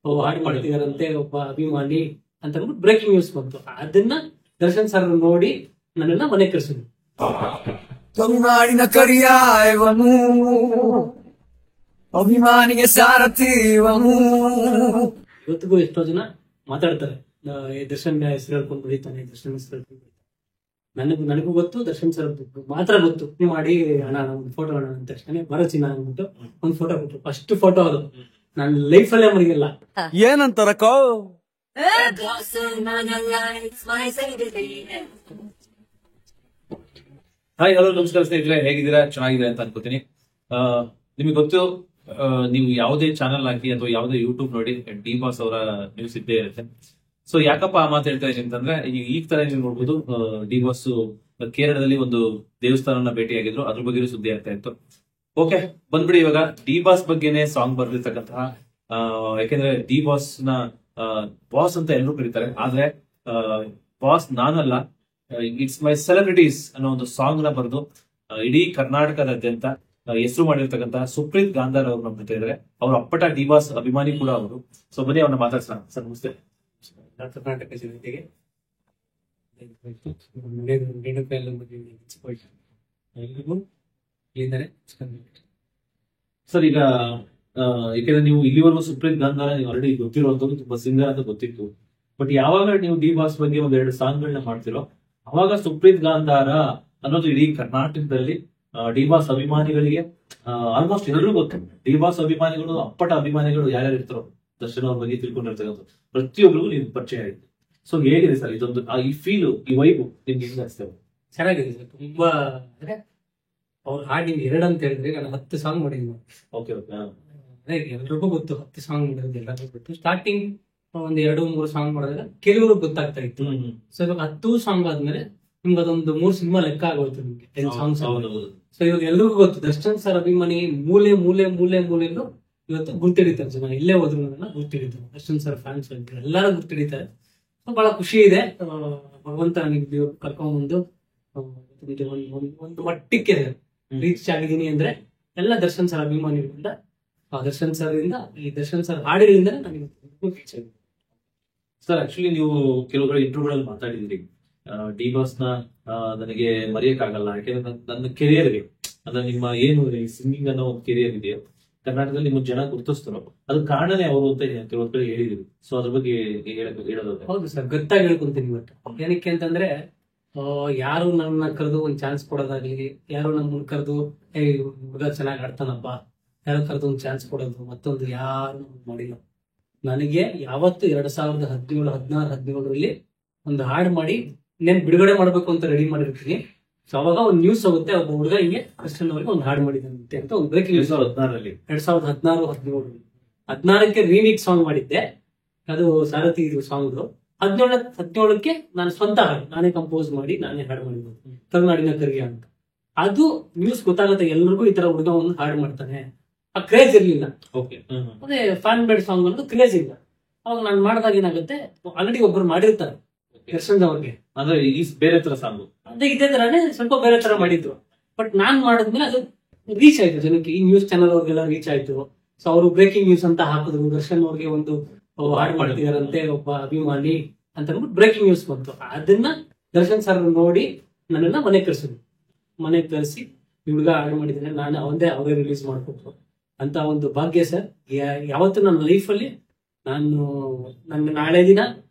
ಹಾಡು ಮಾಡ್ತಿದಾರಂತೆ ಒಬ್ಬ ಅಭಿಮಾನಿ ಅಂತ ಅಂದ್ಬಿಟ್ಟು ಬ್ರೇಕಿಂಗ್ ನ್ಯೂಸ್ ಬಂತು. ಅದನ್ನ ದರ್ಶನ್ ಸರ್ ನೋಡಿ ನನ್ನನ್ನ ಮನೆ ಕರ್ಸಿದ್ರು. ಕರುನಾಡಿನ ಕರಿಯಾಯವನು ಅಭಿಮಾನಿಗೆ ಸಾರಥಿವನು. ಇವತ್ತಿಗೂ ಎಷ್ಟೋ ಜನ ಮಾತಾಡ್ತಾರೆ, ದರ್ಶನ್ ಹೆಸರು ಹೇಳ್ಕೊಂಡು ಬೆಳಿತಾನೆ, ದರ್ಶನ್ ಹೆಸರು ಹೇಳ್ಕೊಂಡು ಬೆಳಿತಾನೆ. ನನಗೂ ಗೊತ್ತು, ದರ್ಶನ್ ಸರ್ ಮಾತ್ರ ಗೊತ್ತು. ನೀವು ಮಾಡಿ ಅಣ್ಣ ಒಂದು ಫೋಟೋ ಅಣ್ಣ ಅಂತ ತಕ್ಷಣ ಬರೋ ಚಿನ್ನ ಅಂದ್ಬಿಟ್ಟು ಒಂದು ಫೋಟೋ ಕೊಟ್ಟರು. ಫಸ್ಟ್ ಫೋಟೋ ಅದು ನನ್ನ ಲೈಫ್ ಅಲ್ಲೇ ಮರಿಯಲ್ಲ. ಏನಂತಾರಕ್ಕೋ ಹಾಯ್ ಹಲೋ ನಮಸ್ಕಾರ ಸ್ನೇಹಿತರೆ, ಹೇಗಿದ್ದೀರಾ? ಚೆನ್ನಾಗಿದೆ ಅಂತ ಅನ್ಕೋತೀನಿ. ನಿಮಗೆ ಗೊತ್ತು, ನೀವು ಯಾವುದೇ ಚಾನಲ್ ಹಾಕಿ ಅಥವಾ ಯಾವುದೇ ಯೂಟ್ಯೂಬ್ ನೋಡಿ ಡಿ ಬಾಸ್ ಅವರ ನ್ಯೂಸ್ ಇದ್ದೇ ಇರುತ್ತೆ. ಸೊ ಯಾಕಪ್ಪ ಆ ಮಾತು ಹೇಳ್ತಾ ಇದ್ದೀನಿ ಅಂತಂದ್ರೆ, ಈಗ ತರ ನೀವು ನೋಡ್ಬೋದು, ಡಿ ಬಾಸ್ ಕೇರಳದಲ್ಲಿ ಒಂದು ದೇವಸ್ಥಾನನ ಭೇಟಿಯಾಗಿದ್ರು, ಅದ್ರ ಬಗ್ಗೆ ಸುದ್ದಿ ಆಗ್ತಾ ಇತ್ತು. ಓಕೆ, ಬಂದ್ಬಿಡಿ ಇವಾಗ ಡಿ ಬಾಸ್ ಬಗ್ಗೆನೆ ಸಾಂಗ್ ಬರ್ದಿರ್ತಕ್ಕಂತಹ, ಯಾಕೆಂದ್ರೆ ಡಿ ಬಾಸ್ ನ ಬಾಸ್ ಅಂತ ಎಲ್ಲರೂ ಕರೀತಾರೆ, ಆದ್ರೆ ಬಾಸ್ ನಾನಲ್ಲ, ಇಟ್ಸ್ ಮೈ ಸೆಲೆಬ್ರಿಟೀಸ್ ಅನ್ನೋ ಒಂದು ಸಾಂಗ್ ನ ಬರೆದು ಇಡೀ ಕರ್ನಾಟಕದಾದ್ಯಂತ ಹೆಸರು ಮಾಡಿರ್ತಕ್ಕಂತಹ ಸುಪ್ರೀತ್ ಗಾಂಧಾರ್ ಅವ್ರು ನಮ್ಮ ಜೊತೆ ಇದ್ದಾರೆ. ಅವ್ರ ಅಪ್ಪಟ ಡಿ ಬಾಸ್ ಅಭಿಮಾನಿ ಕೂಡ ಅವರು. ಸೊ ಬನ್ನಿ ಅವ್ರನ್ನ ಮಾತಾಡ್ಸೋಣ. ಸರ್ ನಮಸ್ತೆ. ಕರ್ನಾಟಕ ಜನತೆಗೆ ಸರ್, ಈಗ ಯಾಕೆಂದ್ರೆ ನೀವು ಇಲ್ಲಿವರೆಗೂ ಸುಪ್ರೀತ್ ಗಾಂಧಾರ ನೀವು ಆಲ್ರೆಡಿ ಗೊತ್ತಿರುವಂತದ್ದು, ತುಂಬಾ ಸಿಂಗರ್ ಅಂತ ಗೊತ್ತಿತ್ತು. ಬಟ್ ಯಾವಾಗ ನೀವು ಡಿ ಬಾಸ್ ಬಗ್ಗೆ ಒಂದೆರಡು ಸಾಂಗ್ ಗಳನ್ನ ಮಾಡ್ತಿರೋ, ಅವಾಗ ಸುಪ್ರೀತ್ ಗಾಂಧಾರ ಅನ್ನೋದು ಇಡೀ ಕರ್ನಾಟಕದಲ್ಲಿ ಡಿ ಬಾಸ್ ಅಭಿಮಾನಿಗಳಿಗೆ ಆಲ್ಮೋಸ್ಟ್ ಎಲ್ಲರಿಗೂ ಗೊತ್ತು. ಡಿ ಬಾಸ್ ಅಭಿಮಾನಿಗಳು, ಅಪ್ಪಟ ಅಭಿಮಾನಿಗಳು ಯಾರ್ಯಾರು ಇರ್ತಾರೋ, ದರ್ಶನ್ ಅವ್ರ ಬಗ್ಗೆ ತಿಳ್ಕೊಂಡಿರ್ತಕ್ಕಂಥ ಪ್ರತಿಯೊಬ್ಬರಿಗೂ ನೀವು ಪರಿಚಯ ಆಗಿದೆ. ಸೊ ಹೇಗಿದೆ ಸರ್ ಇದೊಂದು ಈ ಫೀಲು, ಈ ವೈಬು ನಿಮ್ಗೆ ಹೆಂಗ್ ಅನಿಸ್ತೇವೆ? ಚೆನ್ನಾಗಿದೆ ಸರ್. ತುಂಬಾ ಅಂದ್ರೆ ಅವ್ರ ಹಾಡು ಎರಡು ಅಂತ ಹೇಳಿದ್ರೆ ನಾನು 10 ಸಾಂಗ್ ಮಾಡಿದ್ವಿ. Okay okay. ಎಲ್ರಿಗೂ ಗೊತ್ತು 10 ಸಾಂಗ್ ಮಾಡಿರೋದು ಎಲ್ಲರಿಗೂ ಗೊತ್ತು. ಸ್ಟಾರ್ಟಿಂಗ್ ಒಂದ್ 2-3 ಸಾಂಗ್ ಮಾಡಿದಾಗ ಕೆಲವರು ಗೊತ್ತಾಗ್ತಾ ಇತ್ತು. ಸೊ ಇವಾಗ 10 ಸಾಂಗ್ ಆದ್ಮೇಲೆ ನಿಮ್ಗೆ ಅದೊಂದು 3 ಸಿನಿಮಾ ಲೆಕ್ಕ ಆಗೋಯ್ತು ನಿಮ್ಗೆ 10 ಸಾಂಗ್ಸ್. ಸೊ ಇವಾಗ ಎಲ್ರಿಗೂ ಗೊತ್ತು, ದರ್ಶನ್ ಸರ್ ಅಭಿಮಾನಿ ಮೂಲೆ ಮೂಲೆ ಮೂಲೆ ಮೂಲೆಯಲ್ಲೂ ಇವತ್ತು ಗುರ್ತಿಡಿತಾರೆ ಜನ. ಇಲ್ಲೇ ಹೋದ್ರು ನನ್ನ ಗುರ್ತಿಡಿತಾರೆ, ದರ್ಶನ್ ಸರ್ ಫ್ಯಾನ್ಸ್ ಎಲ್ಲರೂ ಗುರ್ತಿಡಿತಾರೆ. ಬಹಳ ಖುಷಿ ಇದೆ. ಭಗವಂತ ನೀವು ಕರ್ಕೊಂಡ್ಬಂದು ಒಂದು ಮಟ್ಟಕ್ಕೆ ರೀಚ್ ಆಗಿದ್ದೀನಿ ಅಂದ್ರೆ ಎಲ್ಲ ದರ್ಶನ್ ಸರ್ ಅಭಿಮಾನಿಗಳಿಂದ, ದರ್ಶನ್ ಸರ್ ಇಂದ, ಈ ದರ್ಶನ್ ಸರ್ ಹಾಡುಗಳಿಂದ ನನಗೆ ರೀಚ್ ಆಗಿದೆ. ಸರ್ ಆಕ್ಚುಲಿ ನೀವು ಕೆಲವು ಕಡೆ ಇಂಟರ್ವ್ಯೂಗಳಲ್ಲಿ ಮಾತಾಡಿದ್ರಿ, ಡಿ ಬಾಸ್ ನ ನನಗೆ ಮರೆಯಕ್ಕಾಗಲ್ಲ, ಯಾಕೆಂದ್ರೆ ನನ್ನ ಕೆರಿಯರ್ಗೆ ಅಂದ್ರೆ ನಿಮ್ಮ ಏನು ಸಿಂಗಿಂಗ್ ಅನ್ನೋ ಒಂದು ಕೆರಿಯರ್ ಇದೆಯೋ, ಕರ್ನಾಟಕದಲ್ಲಿ ನಿಮ್ಮ ಜನ ಗುರುತಿಸ್ತಾರೋ ಅದಕ್ಕೆ ಕಾರಣನೇ ಅವರು ಅಂತ ಕೆಲವು ಕಡೆ ಹೇಳಿದ್ರು. ಸೊ ಅದ್ರ ಬಗ್ಗೆ ಹೇಳೋದು? ಹೌದು ಸರ್, ಗೊತ್ತಾಗಿ ಹೇಳ್ಕೊಂತೀನಿ. ಬಟ್ ಏನಕ್ಕೆ ಅಂತಂದ್ರೆ, ಯಾರು ನನ್ನ ಕರೆದು ಒಂದ್ ಚಾನ್ಸ್ ಕೊಡೋದಾಗ್ಲಿ, ಯಾರು ನನ್ನ ಕರೆದು ಹುಡುಗ ಚೆನ್ನಾಗಿ ಆಡ್ತಾನಪ್ಪ, ಯಾರು ಕರೆದು ಒಂದ್ ಚಾನ್ಸ್ ಕೊಡೋದು, ಮತ್ತೊಂದು ಯಾರು ಮಾಡಿಲ್ಲ. ನನಗೆ ಯಾವತ್ತು 2017, 16, 17ರಲ್ಲಿ ಒಂದು ಹಾಡು ಮಾಡಿ ಇನ್ನೇನ್ ಬಿಡುಗಡೆ ಮಾಡ್ಬೇಕು ಅಂತ ರೆಡಿ ಮಾಡಿರ್ತೀನಿ. ಸೊ ಅವಾಗ ಒಂದು ನ್ಯೂಸ್ ಹೋಗುತ್ತೆ, ಒಬ್ಬ ಹುಡುಗ ಹಿಂಗೆ ಕೃಷ್ಣನ್ ಅವ್ರಿಗೆ ಒಂದು ಹಾಡು ಮಾಡಿದಂತೆ ಅಂತ ಒಂದು ಬ್ರೇಕಿಂಗ್ ನ್ಯೂಸ್. 2016ರಲ್ಲಿ 2016, 17ಕ್ಕೆ ರೀಮಿಕ್ಸ್ ಸಾಂಗ್ ಮಾಡಿದ್ದೆ. ಅದು ಸಾರಥಿ ಸಾಂಗ್. 17ಕ್ಕೆ ನಾನು ಸ್ವಂತ ಹಾಡು ನಾನೇ ಕಂಪೋಸ್ ಮಾಡಿ ನಾನೇ ಹಾಡು ಮಾಡಿದ್ದು, ಕರುನಾಡಿನ ಕರಿಯ ಅಂತ. ಅದು ನ್ಯೂಸ್ ಗೊತ್ತಾಗುತ್ತೆ ಎಲ್ರಿಗೂ, ಈ ತರ ಹುಡುಗ ಒಂದು ಹಾಡು ಮಾಡ್ತಾನೆ. ಆ ಕ್ರೇಜ್ ಇರ್ಲಿಲ್ಲ. ಅದೇ ಫ್ಯಾನ್ ಬೇಡ್ ಸಾಂಗ್ ಅನ್ನೋದು ಕ್ರೇಜ್ ಇಲ್ಲ. ಅವಾಗ ನಾನು ಮಾಡಿದಾಗ ಏನಾಗುತ್ತೆ, ಆಲ್ರೆಡಿ ಒಬ್ರು ಮಾಡಿರ್ತಾರೆ ದರ್ಶನ್ ಅವ್ರಿಗೆ, ಅಂದ್ರೆ ಬೇರೆ ತರ ಸಾಂಗ್, ಅದೇ ಇದೇ ತರಾನೇ ಸ್ವಲ್ಪ ಬೇರೆ ತರ ಮಾಡಿದ್ರು. ಬಟ್ ನಾನ್ ಮಾಡಿದ್ಮೇಲೆ ಅದು ರೀಚ್ ಆಯ್ತು ಜನಕ್ಕೆ, ಈ ನ್ಯೂಸ್ ಚಾನಲ್ ಅವ್ರಿಗೆಲ್ಲ ರೀಚ್ ಆಯ್ತು. ಸೊ ಅವರು ಬ್ರೇಕಿಂಗ್ ನ್ಯೂಸ್ ಅಂತ ಹಾಕಿದ್ರು, ದರ್ಶನ್ ಅವ್ರಿಗೆ ಒಂದು ಹಾಡು ಮಾಡ್ತಿದಾರಂತೆ ಒಬ್ಬ ಅಭಿಮಾನಿ ಅಂತ ಅಂದ್ಬಿಟ್ಟು ಬ್ರೇಕಿಂಗ್ ನ್ಯೂಸ್ ಬಂತು. ಅದನ್ನ ದರ್ಶನ್ ಸರ್ ನೋಡಿ ನನ್ನನ್ನ ಮನೆ ಕರ್ಸಿದ್ರು. ಮನೆ ಕರೆಸಿ ಈ ಹುಡುಗ ಹಾಡು ಮಾಡಿದ್ದೇನೆ, ನಾನು ಅವರೇ ರಿಲೀಸ್ ಮಾಡ್ಕೊಟ್ರು ಅಂತ ಒಂದು ಭಾಗ್ಯ ಸರ್. ಯಾವತ್ತು ನನ್ನ ಲೈಫಲ್ಲಿ ನನ್ನ ನಾಳೆ ದಿನ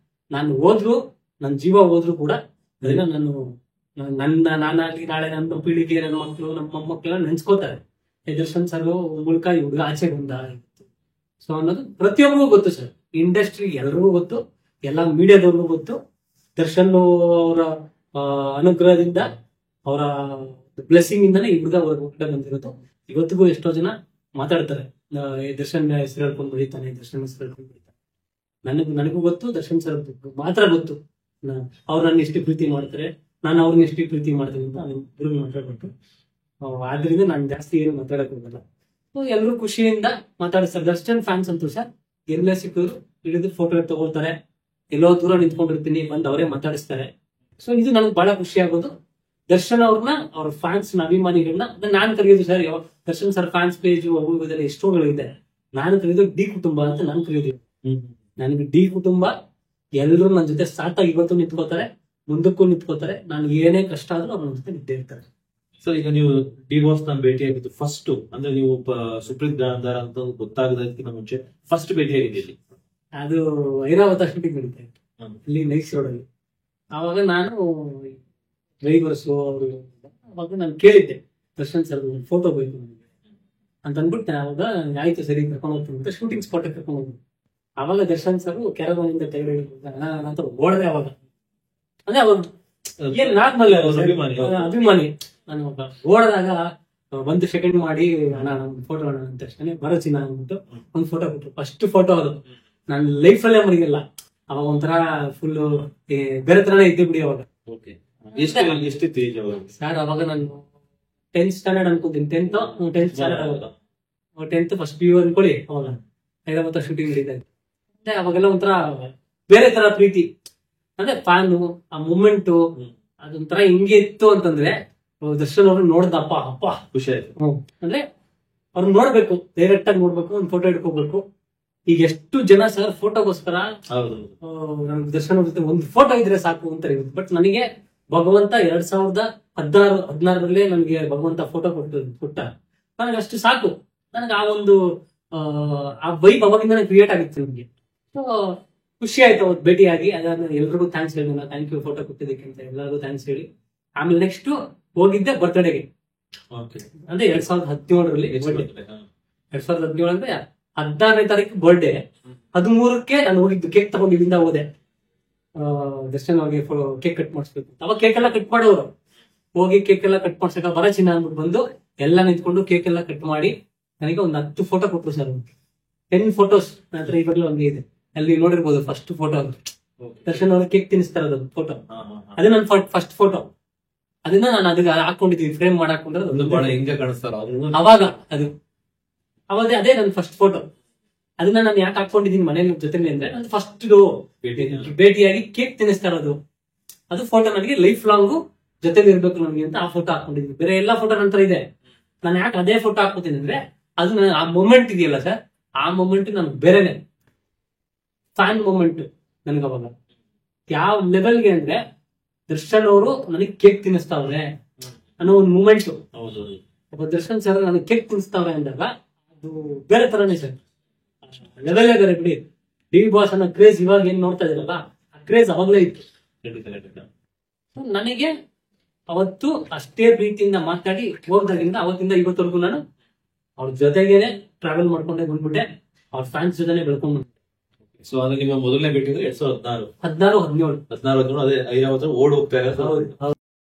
ನಾನು ಹೋದ್ರು, ನನ್ನ ಜೀವ ಹೋದ್ರು ಕೂಡ ಅದನ್ನ ನಾನಾಗ್ಲಿ ನಾಳೆ ನನ್ನ ಪೀಳಿಗೆ, ನನ್ನ ಮಕ್ಕಳು, ನಮ್ಮ ಮೊಮ್ಮಕ್ಕಳೆಲ್ಲ ನೆನ್ಸ್ಕೋತಾರೆ, ದರ್ಶನ್ ಸರ್ ಮೂಲಕ ಈ ಹುಡುಗ ಆಚೆ ಬಂದ. ಸೊ ಅನ್ನೋದು ಪ್ರತಿಯೊಬ್ಬರಿಗೂ ಗೊತ್ತು ಸರ್, ಇಂಡಸ್ಟ್ರಿ ಎಲ್ರಿಗೂ ಗೊತ್ತು, ಎಲ್ಲಾ ಮೀಡಿಯಾದವ್ರಿಗೂ ಗೊತ್ತು. ದರ್ಶನ್ ಅವರ ಅನುಗ್ರಹದಿಂದ, ಅವರ ಬ್ಲೆಸ್ಸಿಂಗ್ ಇಂದಾನೆ ಈ ಹುಡುಗ ಹೊರಗಡೆ ಬಂದಿರೋದು. ಇವತ್ತಿಗೂ ಎಷ್ಟೋ ಜನ ಮಾತಾಡ್ತಾರೆ, ದರ್ಶನ್ ಹೆಸರು ಹೇಳ್ಕೊಂಡು ಬೆಳಿತಾನೆ, ದರ್ಶನ್ ಹೆಸರು ಹೇಳ್ಕೊಂಡು ಬೆಳಿತಾನೆ. ನನಗೂ ಗೊತ್ತು, ದರ್ಶನ್ ಸರ್ ಮಾತ್ರ ಗೊತ್ತು ಅವ್ರು ನನ್ನ ಎಷ್ಟು ಪ್ರೀತಿ ಮಾಡ್ತಾರೆ, ನಾನು ಅವ್ರನ್ನ ಎಷ್ಟು ಪ್ರೀತಿ ಮಾಡ್ತೀನಿ ಅಂತ ಇಬ್ಬರು ಮಾತಾಡ್ಬಿಟ್ಟು. ಆದ್ರಿಂದ ನಾನು ಜಾಸ್ತಿ ಏನು ಮಾತಾಡಕ್ ಹೋಗಲ್ಲ. ಎಲ್ಲರೂ ಖುಷಿಯಿಂದ ಮಾತಾಡಿಸ್ತಾರೆ. ದರ್ಶನ್ ಫ್ಯಾನ್ಸ್ ಅಂತೂ ಸರ್ ಎಲ್ಲೇ ಸಿಕ್ಕಿದ್ರು ಹಿಡಿದು ಫೋಟೋ ತಗೊಳ್ತಾರೆ, ಎಲ್ಲೋ ದೂರ ನಿಂತ್ಕೊಂಡಿರ್ತೀನಿ ಬಂದು ಅವರೇ ಮಾತಾಡಿಸ್ತಾರೆ. ಸೊ ಇದು ನನಗೆ ಬಹಳ ಖುಷಿ ಆಗೋದು. ದರ್ಶನ್ ಅವ್ರನ್ನ, ಅವ್ರ ಫ್ಯಾನ್ಸ್ ಅಭಿಮಾನಿಗಳನ್ನ ನಾನು ಕರೆಯೋದು sir. Darshan sir fans page ಇದೆಲ್ಲ ಎಷ್ಟೋಗಳಿದೆ, ನಾನು ಕರೆಯೋದು ಡಿ ಕುಟುಂಬ ಅಂತ ನಾನು ಕರೆಯೋದು. ನನಗೆ ಡಿ ಕುಟುಂಬ ಎಲ್ಲರೂ ನನ್ನ ಜೊತೆ ಸಾಟಾಗಿ ಇವತ್ತು ನಿಂತ್ಕೋತಾರೆ, ಮುಂದಕ್ಕೂ ನಿಂತ್ಕೋತಾರೆ. ನಾನು ಏನೇ ಕಷ್ಟ ಆದ್ರೂ ಅವ್ರ ಜೊತೆ ನಿಂತೇ ಇರ್ತಾರೆ. ಸೊ ಈಗ ನೀವು ಡಿ ಬಾಸ್ ನ ಭೇಟಿಯಾಗಿದ್ದು ಫಸ್ಟ್ ಅಂದ್ರೆ ನೀವು ಸುಪ್ರೀತ್ ಗಾಂಧಾರ ಅಂತ ಗೊತ್ತಾಗದಕ್ಕಿಂತ ಮುಂಚೆ ಫಸ್ಟ್ ಭೇಟಿಯಾಗಿದ್ದೀರಿ? ಅದು ಐರಾವತ ಶೂಟಿಂಗ್ ನಡೀತಾ ಇತ್ತು ಹ್ಮ್. ಇಲ್ಲಿ ನೈಸ್ ರೋಡ್ ಅಲ್ಲಿ. ಆವಾಗ ನಾನು ಡ್ರೈವರ್ಸ್ ಅವರು ಅವಾಗ ನಾನು ಕೇಳಿದ್ದೆ, ದರ್ಶನ್ ಸರ್ ಒಂದು ಫೋಟೋ ಬೇಕು ನನಗೆ ಅಂತ ಅಂದ್ಬಿಟ್ಟು. ಅವಾಗ ಆಯ್ತು ಸರಿ ಕರ್ಕೊಂಡು ಹೋಗ್ತೀನಿ ಅಂತ ಶೂಟಿಂಗ್ ಸ್ಪಾಟ್ ಕರ್ಕೊಂಡು ಹೋಗ್ತೀನಿ. ಅವಾಗ ದರ್ಶನ್ ಸರ್ ಕೆರಗೋನಿಂದ ತೆಗೆದು ಅಂತ ಓಡದೆ. ಅವಾಗ ಅಂದ್ರೆ ಅವ್ರು ಏನ್ ನಾರ್ಮಲ್ ಅಭಿಮಾನಿ. ಅಭಿಮಾನಿ. ನಾನು ಒಬ್ಬ ಓಡದಾಗ 1 ಸೆಕೆಂಡ್ ಮಾಡಿ ಅಣ್ಣ ಫೋಟೋ ಅಣ್ಣ ಅಂತ ತಕ್ಷಣ ಬರಚಿನ ಅಂದ್ಬಿಟ್ಟು ಒಂದು ಫೋಟೋ ಕೊಟ್ಟರು. ಫಸ್ಟ್ ಫೋಟೋ ಅದು ನಾನು ಲೈಫ್ ಅಲ್ಲೇ ಮರಿಗಿಲ್ಲ. ಅವಾಗ ಒಂಥರ ಫುಲ್ ಬೇರೆ ತರನೇ ಇದ್ದೆ ಬಿಡಿ. ಅವಾಗ ಎಷ್ಟಿತ್ತು ಏಜ್ ಅವಾಗ? ಸರ್ ಅವಾಗ ನಾನು 10th ಸ್ಟ್ಯಾಂಡರ್ಡ್ ಅನ್ಕೋತೀನಿ. 10th ಸ್ಟ್ಯಾಂಡರ್ಡ್ ಅವಾಗ 10th ಫಸ್ಟ್ PU ಅನ್ಕೊಳ್ಳಿ. ಅವಾಗ ಐರಾವತ ಶೂಟಿಂಗ್ ನಡೀತಾ ಇತ್ತು. ಮತ್ತೆ ಅವಾಗೆಲ್ಲ ಒಂಥರ ಬೇರೆ ತರ ಪ್ರೀತಿ, ಅಂದ್ರೆ ಫ್ಯಾನು, ಆ ಮೂಮೆಂಟು ಅದೊಂಥರ ಹಿಂಗೆ ಇತ್ತು ಅಂತಂದ್ರೆ ದರ್ಶನ್ ಅವ್ರನ್ನ ನೋಡ್ದಪ್ಪ ಅಪ್ಪ ಖುಷಿ ಆಯ್ತು. ಅಂದ್ರೆ ಅವ್ರನ್ನ ನೋಡ್ಬೇಕು, ಡೈರೆಕ್ಟ್ ಆಗಿ ನೋಡ್ಬೇಕು, ಒಂದು ಫೋಟೋ ಹಿಡ್ಕೋಬೇಕು. ಈಗ ಎಷ್ಟು ಜನ ಸರ್ ಫೋಟೋಗೋಸ್ಕರ ಹೌದು. ನನ್ಗೆ ದರ್ಶನ್ ಅವ್ರ ಜೊತೆ ಒಂದು ಫೋಟೋ ಇದ್ರೆ ಸಾಕು ಅಂತಾರೆ. ಬಟ್ ನನಗೆ ಭಗವಂತ 2016 ನನಗೆ ಭಗವಂತ ಫೋಟೋ ಕೊಟ್ಟ. ನನಗೆ ಅಷ್ಟು ಸಾಕು. ನನಗೆ ಆ ಒಂದು ಆ ವೈಬ್ ಅವಾಗಿಂದ ಕ್ರಿಯೇಟ್ ಆಗಿತ್ತು ನನಗೆ. ಸೊ ಖುಷಿ ಆಯ್ತು ಅವತ್ತು ಭೇಟಿಯಾಗಿ. ಅದಾದ್ಮೇಲೆ ಎಲ್ರಿಗೂ ಥ್ಯಾಂಕ್ಸ್ ಹೇಳಿ, ಥ್ಯಾಂಕ್ ಯು ಫೋಟೋ ಕೊಟ್ಟಿದ್ದಕ್ಕೆ ಅಂತ ಎಲ್ಲರಿಗೂ ಥ್ಯಾಂಕ್ಸ್ ಹೇಳಿ. ಆಮೇಲೆ ನೆಕ್ಸ್ಟ್ ಹೋಗಿದ್ದೆ ಬರ್ತ್ಡೇಗೆ. ಅಂದ್ರೆ 2017 2017 ಅಂದ್ರೆ 16ನೇ ತಾರೀಕು ಬರ್ಡೇ. 13ಕ್ಕೆ ನಾನು ಹೋಗಿದ್ದು ಕೇಕ್ ತಗೊಂಡು ಇಲ್ಲಿಂದ ಹೋದೆ. ದರ್ಶನ್ ಅವ್ರಿಗೆ ಕೇಕ್ ಕಟ್ ಮಾಡಿಸ್ಬೇಕು. ಅವಾಗ ಕೇಕ್ ಎಲ್ಲ ಕಟ್ ಮಾಡೋರು. ಹೋಗಿ ಕೇಕ್ ಎಲ್ಲ ಕಟ್ ಮಾಡ್ಸಕ ಬರ ಚಿನ್ನ ಅಂದ್ಬಿಟ್ಟು ಬಂದು ಎಲ್ಲ ನಿಂತ್ಕೊಂಡು ಕೇಕ್ ಎಲ್ಲ ಕಟ್ ಮಾಡಿ ನನಗೆ ಒಂದು 10 ಫೋಟೋ ಕೊಟ್ಟರು ಸರ್. 10 ಫೋಟೋಸ್ ನನ್ನ ಹತ್ರ ಇವಾಗಲೂ ಹಂಗೆ ಇದೆ. ಅಲ್ಲಿ ನೋಡಿರ್ಬೋದು ಫಸ್ಟ್ ಫೋಟೋ ಅದು ದರ್ಶನ್ ಅವ್ರಿಗೆ ಕೇಕ್ ತಿನ್ನಿಸ್ತಾ ಇರೋದು ಫೋಟೋ. ಅದೇ ನನ್ನ ಫಸ್ಟ್ ಫೋಟೋ. ಅದನ್ನ ನಾನು ಅದಕ್ಕೆ ಹಾಕೊಂಡಿದ್ದೀನಿ, ಫ್ರೇಮ್ ಮಾಡಾಕೊಂಡ್ರೆ ಬಹಳ ಹಿಂಗೆ ಕಾಣಿಸ್ತಾರ ಅವಾಗ. ಅದೇ ನನ್ನ ಫಸ್ಟ್ ಫೋಟೋ. ಅದನ್ನ ನಾನು ಯಾಕೆ ಹಾಕೊಂಡಿದ್ದೀನಿ ಮನೇಲಿ ಜೊತೆಲಿ ಅಂದ್ರೆ ನನ್ನ ಫಸ್ಟ್ ಭೇಟಿಯಾಗಿ ಕೇಕ್ ತಿನ್ನಿಸ್ತಾ ಇರೋದು ಅದು ಫೋಟೋ ನನಗೆ ಲೈಫ್ ಲಾಂಗು ಜೊತೆಲಿ ಇರ್ಬೇಕು ನನಗೆ ಅಂತ ಆ ಫೋಟೋ ಹಾಕೊಂಡಿದ್ದೀನಿ. ಬೇರೆ ಎಲ್ಲಾ ಫೋಟೋ ನಂತರ ಇದೆ. ನಾನು ಯಾಕೆ ಅದೇ ಫೋಟೋ ಹಾಕೋತೀನಿ ಅಂದ್ರೆ ಅದು ಆ ಮೊಮೆಂಟ್ ಇದೆಯಲ್ಲ ಸರ್, ಆ ಮೊಮೆಂಟ್ ನನ್ಗೆ ಬೇರೆನೆ ಫ್ಯಾನ್ ಮೊಮೆಂಟ್. ನನಗೆ ಅವಾಗ ಯಾವ ಲೆವೆಲ್ಗೆ ಅಂದ್ರೆ ದರ್ಶನ್ ಅವರು ನನಗೆ ಕೇಕ್ ತಿನ್ನಿಸ್ತಾವ್ರೆ ಅನ್ನೋ ಒಂದು ಮೂಮೆಂಟ್. ಒಬ್ಬ ದರ್ಶನ್ ಸರ್ ನನಗೆ ಕೇಕ್ ತಿನ್ನಿಸ್ತಾವ್ರೆ ಅಂದಾಗ ಅದು ಬೇರೆ ತರನೇ ಸರ್, ಲೆವೆಲ್ ಬೇರೆ ಬಿಡಿ. ಡಿ ಬಾಸ್ ಅನ್ನೋ ಕ್ರೇಜ್ ಇವಾಗ ಏನ್ ನೋಡ್ತಾ ಇದ್ರಲ್ಲ, ಆ ಕ್ರೇಜ್ ಅವಾಗಲೇ ಇತ್ತು. ನನಗೆ ಅವತ್ತು ಅಷ್ಟೇ ಪ್ರೀತಿಯಿಂದ ಮಾತಾಡಿ ಹೋಗ್ದಾಗಿಂದ ಅವತ್ತಿಂದ ಇವತ್ತವರೆಗೂ ನಾನು ಅವ್ರ ಜೊತೆಗೇನೆ ಟ್ರಾವೆಲ್ ಮಾಡ್ಕೊಂಡೆ ಬಂದ್ಬಿಟ್ಟೆ. ಅವ್ರ ಫ್ಯಾನ್ಸ್ ಜೊತೆನೆ ಬೆಳ್ಕೊಂಡ್ಬಿಟ್ಟೆ. ಸೊ ಅದು ನಿಮ್ಮ ಮೊದಲನೇ ಭೇಟಿ ಅಂದ್ರೆ 2016 16 17 ಅದೇ ಐರಾವತ ಓಡ್ ಹೋಗ್ತಾ ಇರೋದು.